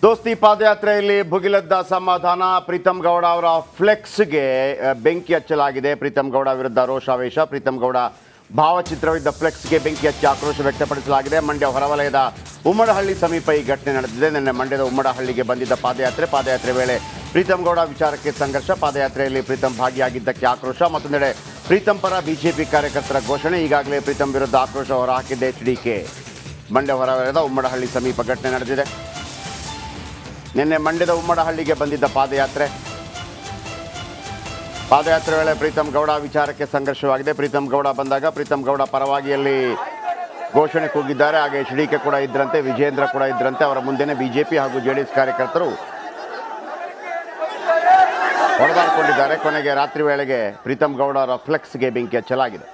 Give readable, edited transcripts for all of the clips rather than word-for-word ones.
ದೋಸ್ತಿ ಪಾದಯಾತ್ರೆಯಲ್ಲಿ ಭುಗಿಲೆದ್ದ ಅಸಮಾಧಾನ. ಪ್ರೀತಮ್ ಗೌಡ ಅವರ ಫ್ಲೆಕ್ಸ್ಗೆ ಬೆಂಕಿ ಹಚ್ಚಲಾಗಿದೆ. ಪ್ರೀತಮ್ ಗೌಡ ವಿರುದ್ಧ ರೋಷಾವೇಶ. ಪ್ರೀತಮ್ ಗೌಡ ಭಾವಚಿತ್ರವಿದ್ದ ಫ್ಲೆಕ್ಸ್ಗೆ ಬೆಂಕಿ ಹಚ್ಚಿ ಆಕ್ರೋಶ ವ್ಯಕ್ತಪಡಿಸಲಾಗಿದೆ. ಮಂಡ್ಯ ಹೊರವಲಯದ ಉಮ್ಮಡಹಳ್ಳಿ ಸಮೀಪ ಈ ಘಟನೆ ನಡೆದಿದೆ. ನಿನ್ನೆ ಮಂಡ್ಯದ ಉಮ್ಮಡಹಳ್ಳಿಗೆ ಬಂದಿದ್ದ ಪಾದಯಾತ್ರೆ ವೇಳೆ ಪ್ರೀತಮ್ ಗೌಡ ವಿಚಾರಕ್ಕೆ ಸಂಘರ್ಷ. ಪಾದಯಾತ್ರೆಯಲ್ಲಿ ಪ್ರೀತಮ್ ಭಾಗಿಯಾಗಿದ್ದಕ್ಕೆ ಆಕ್ರೋಶ. ಮತ್ತೊಂದೆಡೆ ಪ್ರೀತಮ್ ಪರ ಬಿಜೆಪಿ ಕಾರ್ಯಕರ್ತರ ಘೋಷಣೆ. ಈಗಾಗಲೇ ಪ್ರೀತಮ್ ವಿರುದ್ಧ ಆಕ್ರೋಶ ಹೊರಹಾಕಿದ್ದೆ ಎಚ್ಡಿಕೆ. ಮಂಡ್ಯ ಹೊರವಲಯದ ಉಮ್ಮಡಹಳ್ಳಿ ಸಮೀಪ ಘಟನೆ ನಡೆದಿದೆ. ನಿನ್ನೆ ಮಂಡ್ಯದ ಉಮ್ಮಡಹಳ್ಳಿಗೆ ಬಂದಿದ್ದ ಪಾದಯಾತ್ರೆ ವೇಳೆ ಪ್ರೀತಮ್ ಗೌಡ ವಿಚಾರಕ್ಕೆ ಸಂಘರ್ಷವಾಗಿದೆ. ಪ್ರೀತಮ್ ಗೌಡ ಬಂದಾಗ ಪ್ರೀತಮ್ ಗೌಡ ಪರವಾಗಿಯಲ್ಲಿ ಘೋಷಣೆ ಕೂಗಿದ್ದಾರೆ. ಹಾಗೆ ಎಚ್ಡಿಕೆ ಕೂಡ ಇದ್ರಂತೆ, ವಿಜೇಂದ್ರ ಕೂಡ ಇದ್ರಂತೆ. ಅವರ ಮುಂದೆನೇ ಬಿಜೆಪಿ ಹಾಗೂ ಜೆಡಿಎಸ್ ಕಾರ್ಯಕರ್ತರು ಹೊಡೆದಾಡಿಕೊಂಡಿದ್ದಾರೆ. ಕೊನೆಗೆ ರಾತ್ರಿ ವೇಳೆಗೆ ಪ್ರೀತಮ್ ಗೌಡ ಅವರ ಫ್ಲೆಕ್ಸ್ಗೆ ಬೆಂಕಿ ಹಚ್ಚಲಾಗಿದೆ.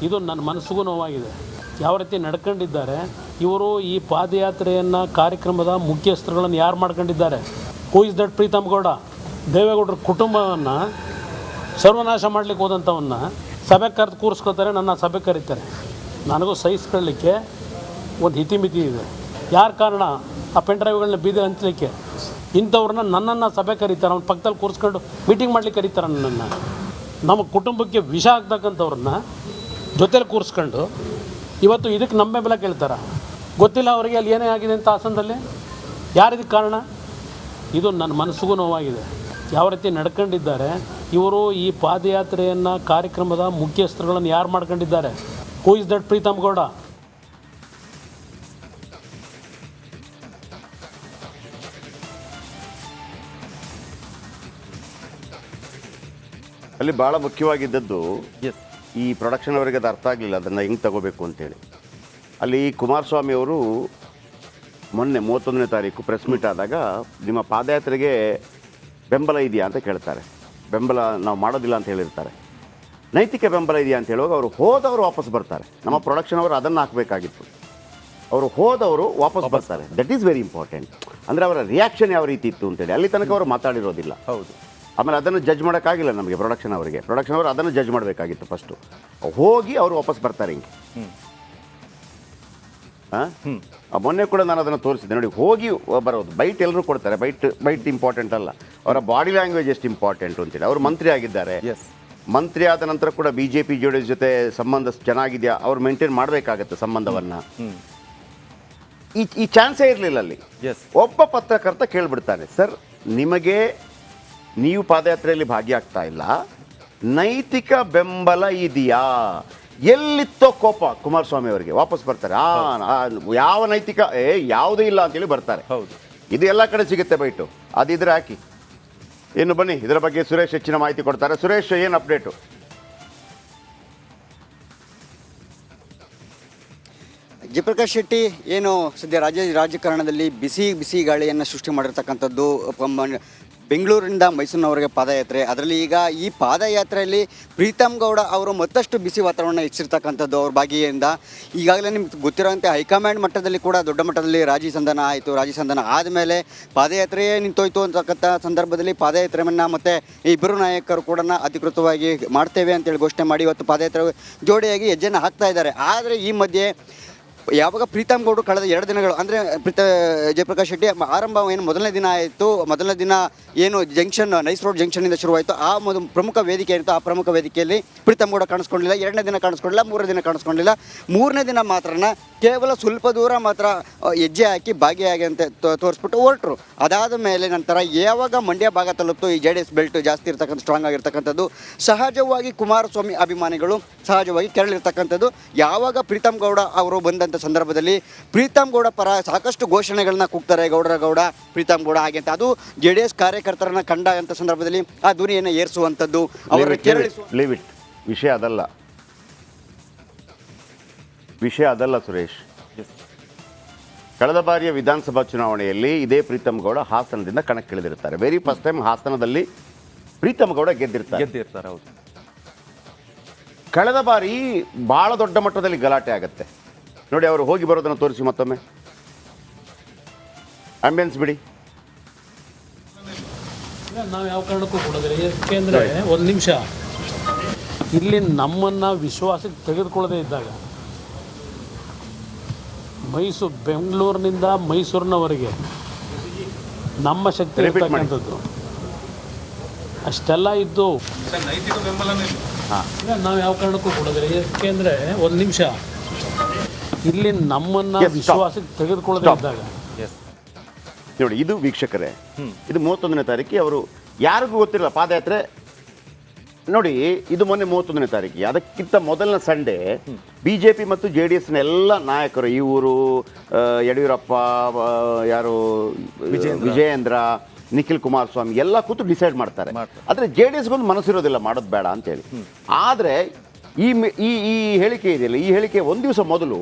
ಇದು ನನ್ನ ಮನಸ್ಸಿಗೂ ನೋವಾಗಿದೆ. ಯಾವ ರೀತಿ ನಡ್ಕೊಂಡಿದ್ದಾರೆ ಇವರು. ಈ ಪಾದಯಾತ್ರೆಯನ್ನು ಕಾರ್ಯಕ್ರಮದ ಮುಖ್ಯಸ್ಥರುಗಳನ್ನು ಯಾರು ಮಾಡ್ಕೊಂಡಿದ್ದಾರೆ? Who is that Preetham Gowda? ದೇವೇಗೌಡರ ಕುಟುಂಬವನ್ನು ಸರ್ವನಾಶ ಮಾಡಲಿಕ್ಕೆ ಹೋದಂಥವನ್ನ ಸಭೆ ಕರೆದು ಕೂರಿಸ್ಕೋತಾರೆ, ನನ್ನ ಸಭೆ ಕರೀತಾರೆ. ನನಗೂ ಸಹಿಸ್ಕೊಳ್ಳಲಿಕ್ಕೆ ಒಂದು ಹಿತಿಮಿತಿ ಇದೆ. ಯಾರು ಕಾರಣ ಆ ಪೆನ್ ಡ್ರೈವ್ಗಳನ್ನ ಬೀದಿ ಹಂಚಲಿಕ್ಕೆ? ಇಂಥವ್ರನ್ನ ನನ್ನನ್ನು ಸಭೆ ಕರೀತಾರೆ, ಅವ್ನ ಪಕ್ಕದಲ್ಲಿ ಕೂರಿಸ್ಕೊಂಡು ಮೀಟಿಂಗ್ ಮಾಡ್ಲಿಕ್ಕೆ ಕರೀತಾರೆ ನನ್ನನ್ನು. ನಮ್ಮ ಕುಟುಂಬಕ್ಕೆ ವಿಷ ಆಗ್ತಕ್ಕಂಥವ್ರನ್ನ ಜೊತೆಲಿ ಕೂರಿಸ್ಕೊಂಡು ಇವತ್ತು ಇದಕ್ಕೆ ನಮ್ಮ ಬೆಂಬಲ ಕೇಳ್ತಾರೆ. ಗೊತ್ತಿಲ್ಲ ಅವರಿಗೆ ಅಲ್ಲಿ ಏನೇ ಆಗಿದೆ ಅಂತ ಹಾಸನದಲ್ಲಿ. ಯಾರಿದಕ್ಕೆ ಕಾರಣ? ಇದು ನನ್ನ ಮನಸ್ಸಿಗೂ ನೋವಾಗಿದೆ. ಯಾವ ರೀತಿ ನಡ್ಕೊಂಡಿದ್ದಾರೆ ಇವರು. ಈ ಪಾದಯಾತ್ರೆಯನ್ನು ಕಾರ್ಯಕ್ರಮದ ಮುಖ್ಯಸ್ಥರುಗಳನ್ನು ಯಾರು ಮಾಡ್ಕೊಂಡಿದ್ದಾರೆ? Who is that Preetham Gowda? ಅಲ್ಲಿ ಭಾಳ ಮುಖ್ಯವಾಗಿದ್ದದ್ದು, ಈ ಪ್ರೊಡಕ್ಷನ್ ಅವರಿಗೆ ಅದು ಅರ್ಥ ಆಗಲಿಲ್ಲ ಅದನ್ನು ಹೆಂಗೆ ತಗೋಬೇಕು ಅಂತೇಳಿ. ಅಲ್ಲಿ ಕುಮಾರಸ್ವಾಮಿ ಅವರು ಮೊನ್ನೆ 31ನೇ ತಾರೀಕು ಪ್ರೆಸ್ ಮೀಟ್ ಆದಾಗ ನಿಮ್ಮ ಪಾದಯಾತ್ರೆಗೆ ಬೆಂಬಲ ಇದೆಯಾ ಅಂತ ಕೇಳ್ತಾರೆ. ಬೆಂಬಲ ನಾವು ಮಾಡೋದಿಲ್ಲ ಅಂತ ಹೇಳಿರ್ತಾರೆ. ನೈತಿಕ ಬೆಂಬಲ ಇದೆಯಾ ಅಂತ ಹೇಳುವಾಗ ಅವರು ಹೋದವರು ವಾಪಸ್ ಬರ್ತಾರೆ. ನಮ್ಮ ಪ್ರೊಡಕ್ಷನ್ ಅವರು ಅದನ್ನು ಹಾಕಬೇಕಾಗಿತ್ತು. ಅವರು ಹೋದವರು ವಾಪಸ್ ಬರ್ತಾರೆ. That is very important. ಅಂದರೆ ಅವರ ರಿಯಾಕ್ಷನ್ ಯಾವ ರೀತಿ ಇತ್ತು ಅಂತೇಳಿ ಅಲ್ಲಿ ತನಕ ಅವರು ಮಾತಾಡಿರೋದಿಲ್ಲ. ಹೌದು. ಆಮೇಲೆ ಅದನ್ನು ಜಡ್ಜ್ ಮಾಡೋಕ್ಕಾಗಿಲ್ಲ ನಮಗೆ. ಪ್ರೊಡಕ್ಷನ್ ಅವರು ಅದನ್ನು ಜಡ್ಜ್ ಮಾಡಬೇಕಾಗಿತ್ತು ಫಸ್ಟು. ಹೋಗಿ ಅವರು ವಾಪಸ್ ಬರ್ತಾರೆ ಹಿಂಗೆ. ಮೊನ್ನೆ ಕೂಡ ನಾನು ಅದನ್ನು ತೋರಿಸಿದ್ದೆ ನೋಡಿ. ಹೋಗಿ ಬರೋದು. ಬೈಟ್ ಎಲ್ಲರೂ ಕೊಡ್ತಾರೆ. ಬೈಟ್ ಇಂಪಾರ್ಟೆಂಟ್ ಅಲ್ಲ, ಅವರ ಬಾಡಿ ಲ್ಯಾಂಗ್ವೇಜ್ ಎಷ್ಟು ಇಂಪಾರ್ಟೆಂಟು ಅಂತೇಳಿ. ಅವರು ಮಂತ್ರಿ ಆಗಿದ್ದಾರೆ. ಮಂತ್ರಿ ಆದ ನಂತರ ಕೂಡ ಬಿಜೆಪಿ ಜೆಡಿಎಸ್ ಜೊತೆ ಸಂಬಂಧ ಚೆನ್ನಾಗಿದೆಯಾ, ಅವ್ರು ಮೇಂಟೈನ್ ಮಾಡಬೇಕಾಗತ್ತೆ ಸಂಬಂಧವನ್ನು. ಈ ಚಾನ್ಸೇ ಇರಲಿಲ್ಲ ಅಲ್ಲಿ. ಒಬ್ಬ ಪತ್ರಕರ್ತ ಕೇಳಿಬಿಡ್ತಾನೆ, ಸರ್ ನಿಮಗೆ ನೀವು ಪಾದಯಾತ್ರೆಯಲ್ಲಿ ಭಾಗಿಯಾಗ್ತಾ ಇಲ್ಲ, ನೈತಿಕ ಬೆಂಬಲ ಇದೆಯಾ? ಎಲ್ಲಿತ್ತೋ ಕೋಪ ಕುಮಾರಸ್ವಾಮಿ ಅವರಿಗೆ. ವಾಪಸ್ ಬರ್ತಾರೆ. ಯಾವ ನೈತಿಕ ಯಾವುದೂ ಇಲ್ಲ ಅಂತೇಳಿ ಬರ್ತಾರೆ. ಹೌದು, ಇದು ಎಲ್ಲ ಕಡೆ ಸಿಗುತ್ತೆ ಬೈಟು. ಅದಿದ್ರೆ ಹಾಕಿ. ಇನ್ನು ಬನ್ನಿ, ಇದರ ಬಗ್ಗೆ ಸುರೇಶ್ ಹೆಚ್ಚಿನ ಮಾಹಿತಿ ಕೊಡ್ತಾರೆ. ಸುರೇಶ್, ಏನು ಅಪ್ಡೇಟು? ಜಯಪ್ರಕಾಶ್ ಶೆಟ್ಟಿ, ಏನು ಸದ್ಯ ರಾಜಕಾರಣದಲ್ಲಿ ಬಿಸಿ ಗಾಳಿಯನ್ನು ಸೃಷ್ಟಿ ಮಾಡಿರ್ತಕ್ಕಂಥದ್ದು ಬೆಂಗಳೂರಿನಿಂದ ಮೈಸೂರಿನವರೆಗೆ ಪಾದಯಾತ್ರೆ. ಅದರಲ್ಲಿ ಈಗ ಈ ಪಾದಯಾತ್ರೆಯಲ್ಲಿ ಪ್ರೀತಮ್ ಗೌಡ ಅವರು ಮತ್ತಷ್ಟು ಬಿಸಿ ವಾತಾವರಣ ಹೆಚ್ಚಿರ್ತಕ್ಕಂಥದ್ದು ಅವ್ರ ಭಾಗಿಯಿಂದ. ಈಗಾಗಲೇ ನಿಮ್ಗೆ ಗೊತ್ತಿರೋಂತೆ ಹೈಕಮಾಂಡ್ ಮಟ್ಟದಲ್ಲಿ ಕೂಡ ದೊಡ್ಡ ಮಟ್ಟದಲ್ಲಿ ರಾಜಿ ಸಂಧಾನ ಆಯಿತು. ರಾಜಿ ಸಂಧಾನ ಆದಮೇಲೆ ಪಾದಯಾತ್ರೆಯೇ ನಿಂತೋಯ್ತು ಅಂತಕ್ಕಂಥ ಸಂದರ್ಭದಲ್ಲಿ ಪಾದಯಾತ್ರೆಯನ್ನು ಮತ್ತು ಇಬ್ಬರು ನಾಯಕರು ಕೂಡ ಅಧಿಕೃತವಾಗಿ ಮಾಡ್ತೇವೆ ಅಂತೇಳಿ ಘೋಷಣೆ ಮಾಡಿ ಇವತ್ತು ಪಾದಯಾತ್ರೆ ಜೋಡಿಯಾಗಿ ಹೆಜ್ಜೆಯನ್ನು ಹಾಕ್ತಾ ಇದ್ದಾರೆ. ಆದರೆ ಈ ಮಧ್ಯೆ ಯಾವಾಗ ಪ್ರೀತಮ್ ಗೌಡ್ರು ಕಳೆದ 2 ದಿನಗಳು ಅಂದರೆ ಜಯಪ್ರಕಾಶ್ ಶೆಟ್ಟಿ ಆರಂಭ ಏನು ಮೊದಲನೇ ದಿನ ಆಯಿತು, ಮೊದಲನೇ ದಿನ ಏನು ಜಂಕ್ಷನ್ ನೈಸ್ ರೋಡ್ ಜಂಕ್ಷನಿಂದ ಶುರುವಾಯಿತು, ಆ ಪ್ರಮುಖ ವೇದಿಕೆ ಇತ್ತು. ಆ ಪ್ರಮುಖ ವೇದಿಕೆಯಲ್ಲಿ ಪ್ರೀತಮ್ ಗೌಡ ಕಾಣಿಸ್ಕೊಂಡಿಲ್ಲ. 2ನೇ ದಿನ ಕಾಣಿಸ್ಕೊಂಡಿಲ್ಲ, 3ನೇ ದಿನ ಕಾಣಿಸ್ಕೊಂಡಿಲ್ಲ. 3ನೇ ದಿನ ಮಾತ್ರನ ಕೇವಲ ಸ್ವಲ್ಪ ದೂರ ಮಾತ್ರ ಹೆಜ್ಜೆ ಹಾಕಿ ಭಾಗಿಯಾಗಿ ಅಂತ ತೋರಿಸ್ಬಿಟ್ಟು ಹೊರಟರು. ಅದಾದ ಮೇಲೆ ನಂತರ ಯಾವಾಗ ಮಂಡ್ಯ ಭಾಗ ತಲುಪ್ತು, ಈ JDS ಬೆಲ್ಟ್ ಜಾಸ್ತಿ ಇರ್ತಕ್ಕಂಥ ಸ್ಟ್ರಾಂಗ್ ಆಗಿರ್ತಕ್ಕಂಥದ್ದು, ಸಹಜವಾಗಿ ಕುಮಾರಸ್ವಾಮಿ ಅಭಿಮಾನಿಗಳು ಸಹಜವಾಗಿ ಕೆರಳಿರ್ತಕ್ಕಂಥದ್ದು. ಯಾವಾಗ ಪ್ರೀತಮ್ ಗೌಡ ಅವರು ಬಂದಂಥ ಸಂದರ್ಭದಲ್ಲಿ ಪ್ರೀತಮ್ ಗೌಡ ಪರ ಸಾಕಷ್ಟು ಘೋಷಣೆಗಳನ್ನ ಕೂಗ್ತಾರೆ, ಗೌಡರ ಗೌಡ ಪ್ರೀತಮ್ ಗೌಡ ಹಾಗೆ ಅಂತ. ಅದು JDS ಕಾರ್ಯಕರ್ತರನ್ನ ಕಂಡ ಅಂತ ಸಂದರ್ಭದಲ್ಲಿ ಆ ಧ್ವನಿಯನ್ನು ಏರಿಸುವಂಥದ್ದು, ಅವರ ಕೆರಳಿಸುವ ವಿಷಯ ಅದಲ್ಲ ಸುರೇಶ್. ಕಳೆದ ಬಾರಿಯ ವಿಧಾನಸಭಾ ಚುನಾವಣೆಯಲ್ಲಿ ಇದೇ ಪ್ರೀತಮ್ ಗೌಡ ಹಾಸನದಿಂದ ಕಣಕ್ಕಿಳಿದಿರ್ತಾರೆ. ವೆರಿ ಫಸ್ಟ್ ಟೈಮ್ ಹಾಸನದಲ್ಲಿ ಪ್ರೀತಮ್ ಗೌಡ ಗೆದ್ದಿರ್ತಾರೆ. ಹೌದು. ಕಳೆದ ಬಾರಿ ಬಹಳ ದೊಡ್ಡ ಮಟ್ಟದಲ್ಲಿ ಗಲಾಟೆ ಆಗುತ್ತೆ ನೋಡಿ. ಅವರು ಹೋಗಿ ಬರೋದನ್ನು ತೋರಿಸಿ ಮತ್ತೊಮ್ಮೆ. ಆಂಬ್ಯುಲೆನ್ಸ್ ಬಿಡಿ. ನಾವು ಯಾವ ಕಾರಣಕ್ಕೂ ಕೊಡೋದಿಲ್ಲ. ಯಾಕೆಂದರೆ ಒಂದು ನಿಮಿಷ, ಇಲ್ಲಿ ನಮ್ಮನ್ನು ವಿಶ್ವಾಸಕ್ಕೆ ತೆಗೆದುಕೊಳ್ಳದೇ ಇದ್ದಾಗ ಬೆಂಗಳೂರಿನಿಂದ ಮೈಸೂರಿನವರೆಗೆ ನಮ್ಮ ಶಕ್ತಿ ಇರ್ತಕ್ಕಂಥದ್ದು ಅಷ್ಟೆಲ್ಲ ಇದ್ದು ನಾವು ಯಾವ ಕಾರಣಕ್ಕೂ ಕೊಡೋದಿಲ್ಲ. ಯಾಕೆಂದರೆ ಒಂದು ನಿಮಿಷ, ಇಲ್ಲಿ ನಮ್ಮನ್ನು ವಿಶ್ವಾಸಕ್ಕೆ ತೆಗೆದುಕೊಳ್ಳದೇ ಇದ್ದಾಗ ನೋಡಿ, ಇದು ವೀಕ್ಷಕರೇ, ಇದು 31ನೇ ತಾರೀಕಿಗೆ ಅವರು ಯಾರಿಗೂ ಗೊತ್ತಿರಲ್ಲ ಪಾದಯಾತ್ರೆ ನೋಡಿ. ಇದು ಮೊನ್ನೆ 31ನೇ ತಾರೀಕಿಗೆ. ಅದಕ್ಕಿಂತ ಮೊದಲನೇ ಸಂಡೇ BJP ಮತ್ತು JDSನ ಎಲ್ಲ ನಾಯಕರು, ಇವರು ಯಡಿಯೂರಪ್ಪ, ಯಾರು ವಿಜಯೇಂದ್ರ, ನಿಖಿಲ್ ಕುಮಾರಸ್ವಾಮಿ ಎಲ್ಲ ಕೂತು ಡಿಸೈಡ್ ಮಾಡ್ತಾರೆ. ಆದರೆ JDSಗೊಂದು ಮನಸ್ಸಿರೋದಿಲ್ಲ ಮಾಡೋದು ಬೇಡ ಅಂತೇಳಿ. ಆದರೆ ಈ ಹೇಳಿಕೆ ಇದೆಯಲ್ಲ, ಈ ಹೇಳಿಕೆ ಒಂದು ದಿವಸ ಮೊದಲು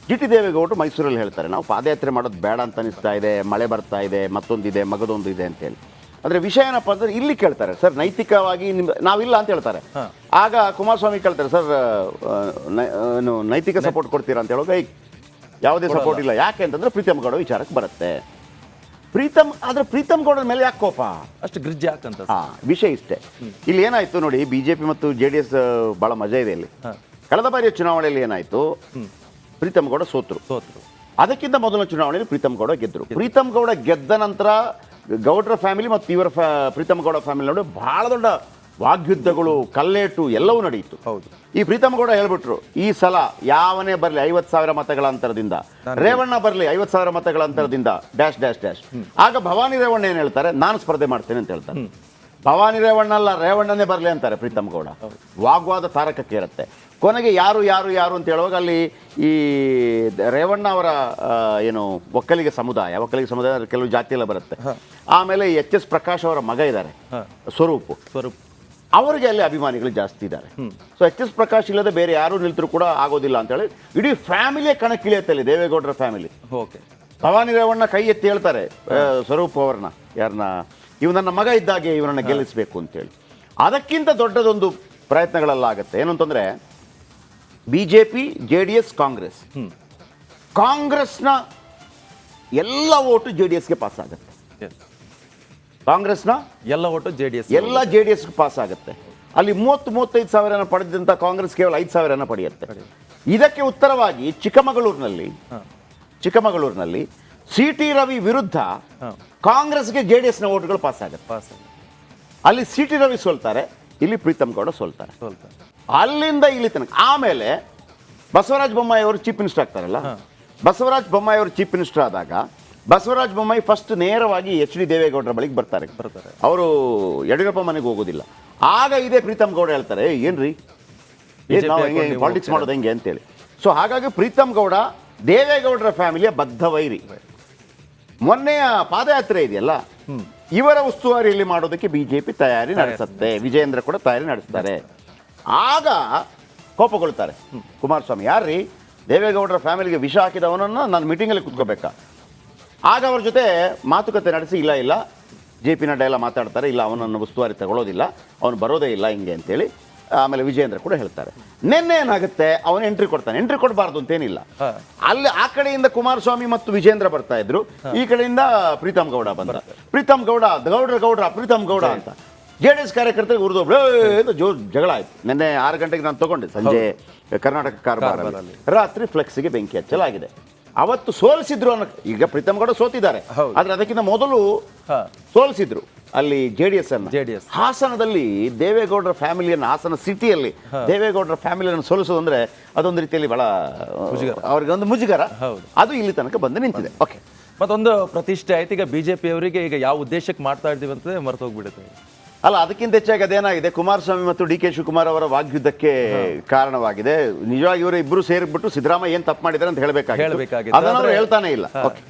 GT ದೇವೇಗೌಡರು ಮೈಸೂರಲ್ಲಿ ಹೇಳ್ತಾರೆ, ನಾವು ಪಾದಯಾತ್ರೆ ಮಾಡೋದು ಬೇಡ ಅಂತ ಅನಿಸ್ತಾ ಇದೆ, ಮಳೆ ಬರ್ತಾ ಇದೆ, ಮತ್ತೊಂದಿದೆ, ಮಗದೊಂದು ಇದೆ ಅಂತೇಳಿ. ಅಂದರೆ ವಿಷಯ ಏನಪ್ಪ ಅಂದರೆ ಇಲ್ಲಿ ಕೇಳ್ತಾರೆ, ಸರ್ ನೈತಿಕವಾಗಿ ನಾವಿಲ್ಲ ಅಂತ ಹೇಳ್ತಾರೆ. ಆಗ ಕುಮಾರಸ್ವಾಮಿ ಕೇಳ್ತಾರೆ, ಸರ್ ನೈತಿಕ ಸಪೋರ್ಟ್ ಕೊಡ್ತೀರಾ ಅಂತ ಹೇಳುವಾಗ ಯಾವುದೇ ಸಪೋರ್ಟ್ ಇಲ್ಲ. ಯಾಕೆ ಅಂತಂದ್ರೆ ಪ್ರೀತಮ್ ಗೌಡ ವಿಚಾರಕ್ಕೆ ಬರುತ್ತೆ. ಪ್ರೀತಮ್ ಗೌಡರ ಮೇಲೆ ಯಾಕೆ ಕೋಪ, ಅಷ್ಟು ಗ್ರಿಜ್ ಯಾಕಂತ ವಿಷಯ ಇಷ್ಟೇ. ಇಲ್ಲಿ ಏನಾಯ್ತು ನೋಡಿ, BJP ಮತ್ತು JDS ಬಹಳ ಮಜಾ ಇದೆ ಇಲ್ಲಿ. ಕಳೆದ ಬಾರಿಯ ಚುನಾವಣೆಯಲ್ಲಿ ಏನಾಯ್ತು, ಪ್ರೀತಮ್ ಗೌಡ ಸೋತರು. ಅದಕ್ಕಿಂತ ಮೊದಲ ಚುನಾವಣೆಯಲ್ಲಿ ಪ್ರೀತಮ್ ಗೌಡ ಗೆದ್ದರು. ಪ್ರೀತಮ್ ಗೌಡ ಗೆದ್ದ ನಂತರ ಗೌಡ್ರ ಫ್ಯಾಮಿಲಿ ಮತ್ತು ಇವರ ಪ್ರೀತಮ್ ಗೌಡ ಫ್ಯಾಮಿಲಿ ನೋಡಿ ಬಹಳ ದೊಡ್ಡ ವಾಗ್ಯುದ್ಧಗಳು, ಕಲ್ಲೇಟು ಎಲ್ಲವೂ ನಡೆಯಿತು. ಹೌದು. ಈ ಪ್ರೀತಮ್ ಗೌಡ ಹೇಳ್ಬಿಟ್ರು, ಈ ಸಲ ಯಾವನೇ ಬರಲಿ 50,000 ಮತಗಳ ಅಂತರದಿಂದ, ರೇವಣ್ಣ ಬರಲಿ 50,000 ಮತಗಳ ಅಂತರದಿಂದ ಡ್ಯಾಶ್ ಡ್ಯಾಶ್ ಡ್ಯಾಶ್. ಆಗ ಭವಾನಿ ರೇವಣ್ಣ ಏನು ಹೇಳ್ತಾರೆ, ನಾನು ಸ್ಪರ್ಧೆ ಮಾಡ್ತೇನೆ ಅಂತ ಹೇಳ್ತಾರೆ. ಭವಾನಿ ರೇವಣ್ಣ ಅಲ್ಲ, ರೇವಣ್ಣನೇ ಬರಲಿ ಅಂತಾರೆ ಪ್ರೀತಮ್ ಗೌಡ. ವಾಗ್ವಾದ ತಾರಕಕ್ಕೆ ಇರುತ್ತೆ. ಕೊನೆಗೆ ಯಾರು ಯಾರು ಯಾರು ಅಂತ ಹೇಳುವಾಗ ಅಲ್ಲಿ ಈ ರೇವಣ್ಣ ಅವರ ಏನು ಒಕ್ಕಲಿಗ ಸಮುದಾಯ ಕೆಲವು ಜಾತಿ ಎಲ್ಲ ಬರುತ್ತೆ. ಆಮೇಲೆ HS ಪ್ರಕಾಶ್ ಅವರ ಮಗ ಇದ್ದಾರೆ, ಸ್ವರೂಪ್, ಅವರಿಗೆ ಅಲ್ಲಿ ಅಭಿಮಾನಿಗಳು ಜಾಸ್ತಿ ಇದ್ದಾರೆ. ಸೊ HS ಪ್ರಕಾಶ್ ಇಲ್ಲದೆ ಬೇರೆ ಯಾರು ನಿಲ್ತರೂ ಕೂಡ ಆಗೋದಿಲ್ಲ ಅಂತ ಹೇಳಿ ಇಡೀ ಫ್ಯಾಮಿಲಿಯೇ ಕಣಕ್ಕಿಳಿಯುತ್ತೆ ಅಲ್ಲಿ, ದೇವೇಗೌಡರ ಫ್ಯಾಮಿಲಿ. ಭವಾನಿ ರೇವಣ್ಣ ಕೈ ಎತ್ತಿ ಹೇಳ್ತಾರೆ ಸ್ವರೂಪ್ ಅವ್ರನ್ನ, ಯಾರನ್ನ, ಇವ್ ನನ್ನ ಮಗ ಇದ್ದಾಗೆ ಇವನನ್ನ ಗೆಲ್ಲಿಸಬೇಕು ಅಂತೇಳಿ. ಅದಕ್ಕಿಂತ ದೊಡ್ಡದೊಂದು ಪ್ರಯತ್ನಗಳೆಲ್ಲ ಏನು ಅಂತಂದ್ರೆ, BJP, JDS, ಕಾಂಗ್ರೆಸ್ನ ಎಲ್ಲ ಓಟು JDSಗೆ ಪಾಸ್ ಆಗುತ್ತೆ. ಕಾಂಗ್ರೆಸ್ನ ಎಲ್ಲ ಓಟು JDSಗೆ ಪಾಸ್ ಆಗುತ್ತೆ. ಅಲ್ಲಿ 30-35 ಸಾವಿರ ಪಡೆದಂತ ಕಾಂಗ್ರೆಸ್ ಕೇವಲ 5,000 ಪಡೆಯುತ್ತೆ. ಇದಕ್ಕೆ ಉತ್ತರವಾಗಿ ಚಿಕ್ಕಮಗಳೂರಿನಲ್ಲಿ CT ರವಿ ವಿರುದ್ಧ ಕಾಂಗ್ರೆಸ್ಗೆ JDSನ ಓಟುಗಳು ಪಾಸ್ ಆಗುತ್ತೆ. ಅಲ್ಲಿ CT ರವಿ ಸೋಲ್ತಾರೆ, ಇಲ್ಲಿ ಪ್ರೀತಮ್ ಗೌಡ ಸೋಲ್ತಾರೆ. ಅಲ್ಲಿಂದ ಇಲ್ಲಿ ತನಕ. ಆಮೇಲೆ ಬಸವರಾಜ ಬೊಮ್ಮಾಯಿ ಅವರು ಚೀಫ್ ಮಿನಿಸ್ಟರ್ ಆಗ್ತಾರಲ್ಲ, ಬಸವರಾಜ ಬೊಮ್ಮಾಯಿ ಅವರು ಚೀಫ್ ಮಿನಿಸ್ಟರ್ ಆದಾಗ ಬಸವರಾಜ ಬೊಮ್ಮಾಯಿ ಫಸ್ಟ್ ನೇರವಾಗಿ HD ದೇವೇಗೌಡರ ಬಳಿಗೆ ಬರ್ತಾರೆ. ಅವರು ಯಡಿಯೂರಪ್ಪ ಮನೆಗೆ ಹೋಗೋದಿಲ್ಲ. ಆಗ ಇದೇ ಪ್ರೀತಮ್ ಗೌಡ ಹೇಳ್ತಾರೆ, ಏನ್ರಿ ನಾವು ಹೆಂಗೆ ಪಾಲಿಟಿಕ್ಸ್ ಮಾಡೋದು ಹೆಂಗೆ ಅಂತೇಳಿ. ಸೊ ಹಾಗಾಗಿ ಪ್ರೀತಮ್ ಗೌಡ ದೇವೇಗೌಡರ ಫ್ಯಾಮಿಲಿಯ ಬದ್ಧ ವೈರಿ. ಮೊನ್ನೆಯ ಪಾದಯಾತ್ರೆ ಇದೆಯಲ್ಲ, ಇವರ ಉಸ್ತುವಾರಿಯಲ್ಲಿ ಮಾಡೋದಕ್ಕೆ BJP ತಯಾರಿ ನಡೆಸುತ್ತೆ, ವಿಜಯೇಂದ್ರ ಕೂಡ ತಯಾರಿ ನಡೆಸ್ತಾರೆ. ಆಗ ಕೋಪಗೊಳ್ತಾರೆ ಕುಮಾರಸ್ವಾಮಿ, ಯಾರ್ರೀ ದೇವೇಗೌಡರ ಫ್ಯಾಮಿಲಿಗೆ ವಿಷ ಹಾಕಿದವನನ್ನು ನಾನು ಮೀಟಿಂಗಲ್ಲಿ ಕೂತ್ಕೋಬೇಕಾ. ಆಗ ಅವ್ರ ಜೊತೆ ಮಾತುಕತೆ ನಡೆಸಿ, ಇಲ್ಲ JP ನಡ್ಡಾ ಎಲ್ಲ ಮಾತಾಡ್ತಾರೆ, ಇಲ್ಲ ಅವನನ್ನು ಉಸ್ತುವಾರಿ ತಗೊಳ್ಳೋದಿಲ್ಲ, ಅವನು ಬರೋದೇ ಇಲ್ಲ ಹಿಂಗೆ ಅಂತೇಳಿ. ಆಮೇಲೆ ವಿಜಯೇಂದ್ರ ಕೂಡ ಹೇಳ್ತಾರೆ. ನಿನ್ನೆ ಏನಾಗುತ್ತೆ, ಅವನು ಎಂಟ್ರಿ ಕೊಡ್ತಾನೆ. ಎಂಟ್ರಿ ಕೊಡಬಾರ್ದು ಅಂತೇನಿಲ್ಲ. ಅಲ್ಲಿ ಆ ಕಡೆಯಿಂದ ಕುಮಾರಸ್ವಾಮಿ ಮತ್ತು ವಿಜೇಂದ್ರ ಬರ್ತಾ ಇದ್ರು, ಈ ಕಡೆಯಿಂದ ಪ್ರೀತಮ್ ಗೌಡ ಬಂದ. ಪ್ರೀತಮ್ ಗೌಡ ಪ್ರೀತಮ್ ಗೌಡ ಅಂತ JDS ಕಾರ್ಯಕರ್ತರಿಗೆ ಉರಿದೊಬ್ರು ಜೋರ್ ಜಗಳ ಆಯ್ತು. ನಿನ್ನೆ 6 ಗಂಟೆಗೆ ನಾನು ತಗೊಂಡೆ, ಸಂಜೆ ಕರ್ನಾಟಕ ಕಾರ್ಬಾರಲ್ಲಿ ರಾತ್ರಿ ಫ್ಲೆಕ್ಸ್ಗೆ ಬೆಂಕಿ ಹಚ್ಚಲಾಗಿದೆ. ಅವತ್ತು ಸೋಲಿಸಿದ್ರು ಅನ್ನೋ, ಈಗ ಪ್ರೀತಮ್ ಗೌಡ ಸೋತಿದ್ದಾರೆ, ಆದ್ರೆ ಅದಕ್ಕಿಂತ ಮೊದಲು ಸೋಲಿಸಿದ್ರು ಅಲ್ಲಿ JDS ಅನ್ನು. ಹಾಸನದಲ್ಲಿ ದೇವೇಗೌಡರ ಫ್ಯಾಮಿಲಿಯನ್ನು, ಹಾಸನ ಸಿಟಿಯಲ್ಲಿ ದೇವೇಗೌಡರ ಫ್ಯಾಮಿಲಿಯನ್ನು ಸೋಲಿಸೋದು ಅಂದ್ರೆ ಅದೊಂದು ರೀತಿಯಲ್ಲಿ ಬಹಳ ಅವ್ರಿಗೆ ಒಂದು ಮುಜುಗರ. ಅದು ಇಲ್ಲಿ ತನಕ ಬಂದು ನಿಂತಿದೆ. ಓಕೆ, ಮತ್ತೊಂದು ಪ್ರತಿಷ್ಠೆ ಆಯ್ತು. ಈಗ ಬಿಜೆಪಿ ಅವರಿಗೆ ಈಗ ಯಾವ ಉದ್ದೇಶಕ್ಕೆ ಮಾಡ್ತಾ ಇದ್ದೀವಿ ಅಂತ ಮರೆತು ಹೋಗ್ಬಿಡುತ್ತೆ. ಅಲ್ಲ, ಅದಕ್ಕಿಂತ ಹೆಚ್ಚಾಗಿ ಅದೇನಾಗಿದೆ, ಕುಮಾರಸ್ವಾಮಿ ಮತ್ತು DK ಶಿವಕುಮಾರ್ ಅವರ ವಾಗ್ಯುದ್ಧಕ್ಕೆ ಕಾರಣವಾಗಿದೆ. ನಿಜವಾಗಿ ಇವರು ಇಬ್ಬರು ಸೇರಿಬಿಟ್ಟು ಸಿದ್ದರಾಮಯ್ಯ ಏನ್ ತಪ್ಪು ಮಾಡಿದ್ದಾರೆ ಅಂತ ಹೇಳಬೇಕಾಗಿದೆ, ಅದನ್ನ ಅವರು ಹೇಳ್ತಾನೆ ಇಲ್ಲ. ಓಕೆ,